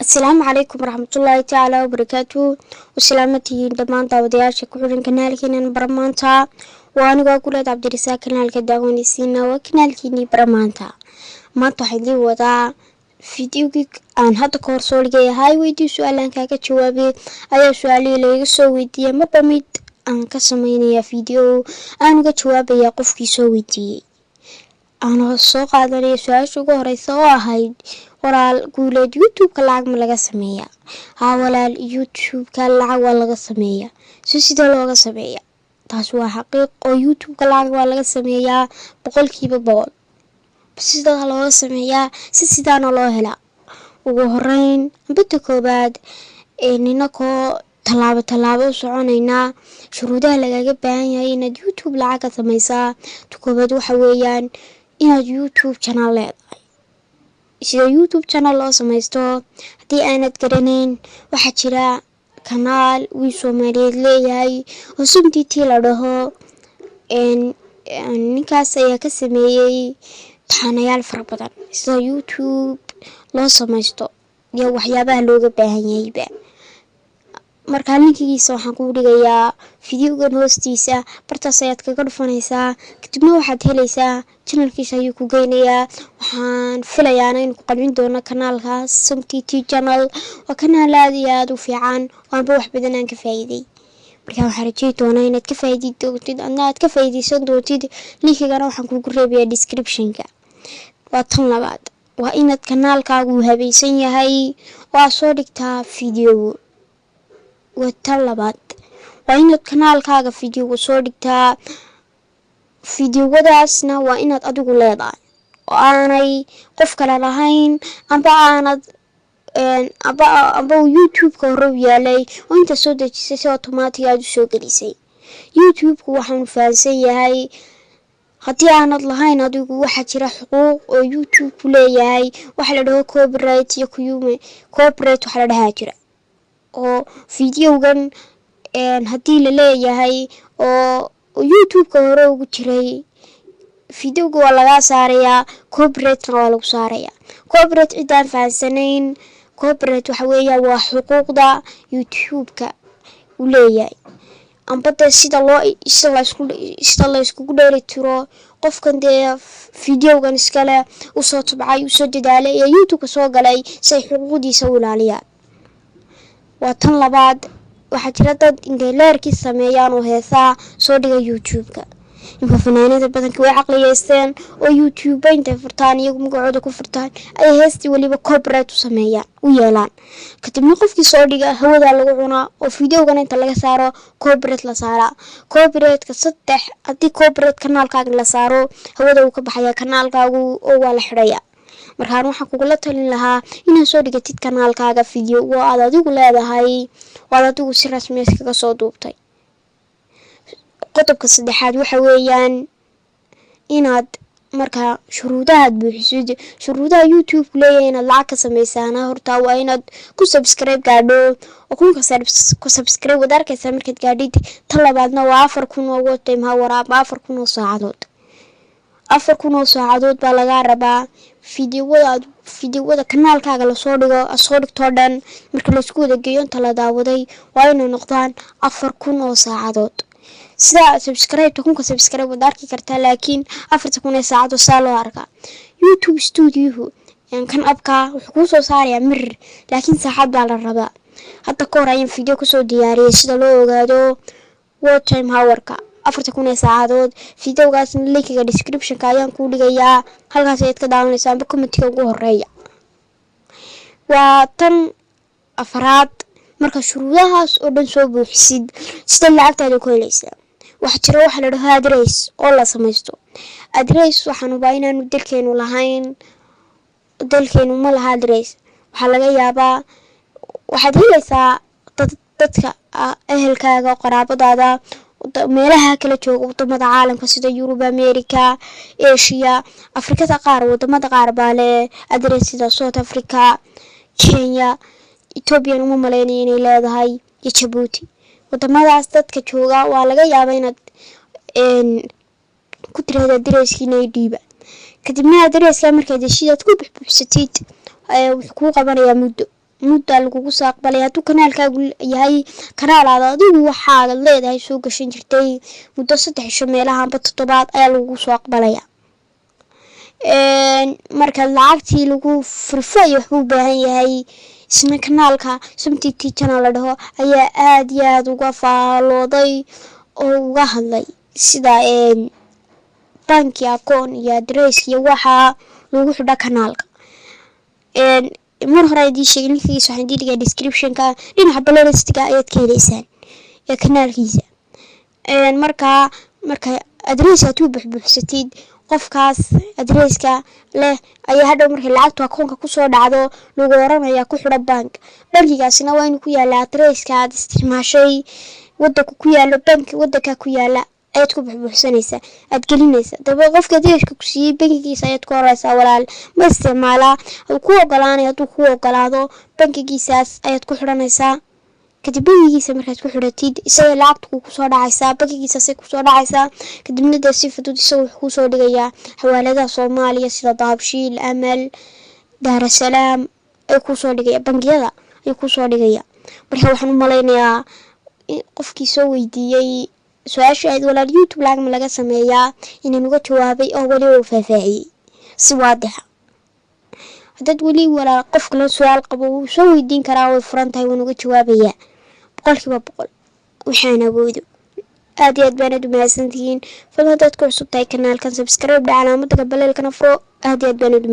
السلام عليكم ورحمة الله تعالى وبركاته وسلامتي دمان داودياشا كحولين كنالكينا برمانتا وانو قولة عبد الرساق كنالك داواني سينا وكنالكيني برمانتا maanta waxay dii wadaa fiidiyowgii aan hadda ka hor soo dhigay hay weydii su'aalan kaaga jawaabay ayaa su'aalihii laga soo weydiiyay marba mid aan ka sameynaya fiidiyow aan uga jawaabaya qofkii soo weydiiyay aan soo qaadanay su'aasha ugu horeysa oo ahayd walaal guuleed YouTube-ka lacag ma laga sameeyaa haa walaal YouTube-ka lacag waa laga sameeyaa sida looga sameeyaa taas waa xaqiiq oo YouTube-ka lacag waa laga sameeyaa 100% sida loo sameeyaa sidaana loo helaa ugu horeyn bidda koobaad ninako talaabo u soconayna shuruudaha lagaga baahan yahay inaad YouTube lacag ka sameysaa koobaad waxa weeyaan inaad YouTube channel leedahay sida YouTube channel loo sameysto hadii aanad garaneyn waxa jira kanaal wii Soomaaliyeed leeyahay oo subtitle la dhaho ninkaas ayaa ka sameeyay taanayaal fara badan sida YouTube loo sameysto iyo waxyaabaha looga baahan yahay marka linkigiisa waxaan ku dhigayaa fiidiyowgan hoostiisa bartaas ayaad kaga dhufanaysaa kadibna waxaad helaysaa channelkiisa ayuu ku geynayaa waxaan filayaa in ku qalbin doono kanaalkaas SMTT channel waa kanaal aad u fiican oo wax badan aan ka faa'iiday marka waxaan rajay doonaa inaad ka faa'iidi doontid aad ka faa'iideysan doontid linkigana waxaan kugu reebayaa description-ka waa tan labaad waa inaad kanaalkaagu habaysan yahay oo soo dhigtaa fiidiyow waa tan labaad waa inaad kanaalkaaga fiidiyow soo dhigtaa fiidiyowadaasna waa inaad adigu leedahay oo aanay qof kale lahayn amba YouTube-ka hore u yaalay oo inta soo dejisay si automatic aad u soo gelisay YouTube-ku waxaan fahansan yahay hadii aanad lahayn adigu waxa jira xuquuq oo YouTube ku leeyahay waxa la dhaho copyright iyo copyright waxa la dhahaa jira oo fiidiyowgan hadii la leeyahay oo YouTube-ka hore ugu jiray fiidiyowga waa laga saarayaa copyright-na waa lagu saarayaa copyright cidaan fahansanayn copyright waxa weeyaan waa xuquuqda YouTube-ka u leeyahay ambada sida la isku dheeli tiro qofkan fiidiyowgan iskale u soo tabcay u soo dadaalay ee YouTube-ka soo galay si xuquuqdiisa u ilaaliyaan waa tan labaad waxa jira dad ingaleerkii sameeyaan oo heesaa soo dhiga YouTube-ka inta fanaanada badanka way caqliyeysteen oo YouTube inta furtaan iyagu magacooda ku furtaan ay heestii waliba copyright u sameeyaan u yeelaan kadibna qofkii soo dhiga hawada lagu cunaa oo fiidiyowgan inta laga saaro copyright la saaraa copyright-ka 3 hadii copyright kanaalkaaga la saaro hawada uu ka baxaya kanaalkaagu oo waa la xidhayaa markaan waxaan kugula talin lahaa inaad soo dhigatid kanaalkaaga fiidiyow oo aad adigu leedahay waad adigu si rasmi ah kaga soo duubtay qodobka saddexaad waxa weeyaan inaad marka shuruudaha buuxisid shuruudaha YouTube leeyahay inaad lacag ka sameysana horta waa inaad ku subscribe gaadho oo ku subscribe wadarkaysa markaad gaadhid tan labaadna waa 4,000 oo watch time waraab 4,000 oo saacadood 4,000 oo saacadood baa laga rabaa fiidiyowada kanaalkaaga la soo dhigto dhan marka la isku wada geeyo inta la daawaday waa inay noqdaan 4,000 oo saacadood sida subscribe wada arki kartaa laakiin 4,000 saacadood saa loo arkaa YouTube Studio kan abka wuxuu ku soo saarayaa mir laakiin saacad baa la rabaa hadda ka hor ayaan fiidiyo ku soo diyaariyay sida loo ogaado watch time hour-ka 4,000 saacadood fiidiyowgaas linkiga description-ka ayaan ku dhigayaa halkaas ayaad ka daawanaysaa amba comment-ka ugu horeeya waa tan afraad marka shuruudahaas oo dhan soo buuxisid sida lacagtaada ku helaysaa waxa jira waxa la dhaho address oo la sameysto address waxaan u baahnaa inuu dalkeenu ma laha address waxa laga yaabaa waxaad helaysaa dadka ehelkaaga qaraabadaada meelaha kala jooga wadamada caalamka sida Yurub America Asia Afrikada qaar wadamada qaar baa leh address sida South Africa Kenya Ethiopia uma maleynay inay leedahay iyo Djibouti wadamadaas dadka jooga waa laga yaabaa inaad ku tirada addresskiina ay dhiiba kadibna addresska markaad heshiid ku buuxsatid wuxuu ku qabanayaa muddo mudda lagugu soo aqbalaya hadduu kanaalkaagu yahay kanaal aad adigu waxaad leedahay soo gashan jirtay muddo 3 cisho meelaha amba 7 ayaa lagugu soo aqbalaya marka lacagtii lagu furfay wuxuu u baahan yahay isna kanaalka SMTT channel la dhaho ayaa aad iyo aad uga faalooday oo uga hadlay sida banki akoon iyo address iyo waxa lagu xidha kanaalka mar hore idin sheegay linkiisa waxaan dhigaa description-ka dhinaca playlist-ka ayaad ka helaysaan ee kanaalkiisa marka address aad u buuxsatid qofkaas address-ka leh ayaa hadhow markay lacagtu akoonka ku soo dhacdo lagu oranaya ku xidha bankigaasina waa inuu ku yaala address-ka aad isticmaashay wadanka ku yaala banki wadanka ku yaala ayaad ku buuxsanaysaa aad gelinaysaa daba qofka address-ka ku siiyay bankigiisa ayaad ku horaysaa walaal ma isticmaala ku ogolaanay hadduu ku ogolaado bankigiisaas ayaad ku xidhanaysaa kadib bankigiisa markaad ku xidhatid isaga lacagtu ku soo dhacaysaa bankigiisaasay ku soo dhacaysaa kadibna si fudud isagu wuxuu ku soo dhigayaa xawaaladaha Soomaaliya sida Dahabshiil Amal Dar es Salaam ay ku soo dhigaya bangiyada ay ku soo dhigaya marka waxaan u maleynayaa qofkii soo weydiiyay su'aashaad walaal YouTube laga sameeyaa inaan uga jawaabay oo wali uu faahfaahiyay si waadix hadad wali wala qof kale su'aal qabo uu soo weydiin karaa way furan tahay waan uga jawaabayaa 100% waxaan awoodo aad iyo aad baan u mahadsantihiin fadlan dadku cusub tahay kanaalkan subscribe calaamada baleelkana furo aad iyo aad baan